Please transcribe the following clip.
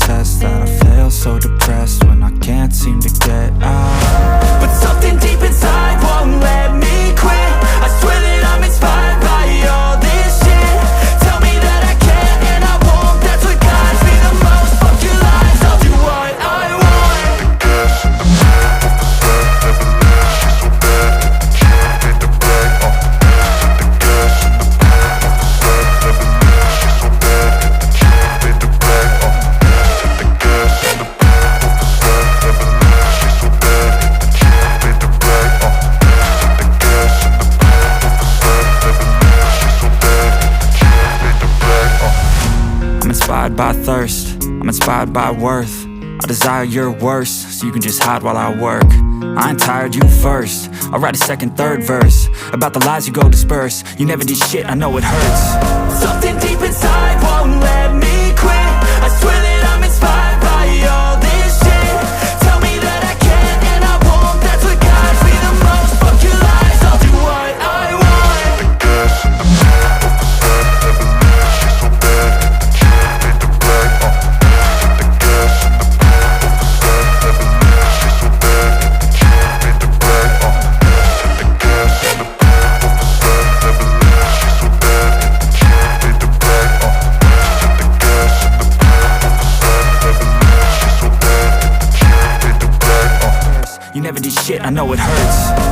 test that I fail, so depressed when I can't seem to get out. But something deep inside won't let me quit. I swear that I'm inspired by all this shit. Tell me that I can and I won't, that's what guides me the most. Fuck your lies, I'll do what I want. The gas in the back of the set, never leave, she's so bad. She made the bag, the gas in the back of the set, never leave, she's so bad. She made the bag, the gas in the back of the set, never leave, she's so bad. She made the bag, the gas in the back of the set, never leave, she's so bad. She made the bag, I'm inspired by thirst, I'm inspired by worth. I desire your worst, so you can just hide while I work. I ain't tired, you first. I'll write a second, third verse about the lies you go disperse. You never did shit, I know it hurts. Something deep inside won't let me quit. I swear that I'm inspired by all this shit. Tell me that I can and I won't, that's what guides me the most. Fuck your lies, I'll do what I want. the gas in the back of the set, never leave, she's so bad. She made the bag, the gas in the back of the set, never leave, she's so bad. She made the bag, the gas in the back of the set, never leave, she's so bad. She made the bag, the gas in the back of the set, never leave, she's so bad. She made the bag, You never did shit, I know it hurts.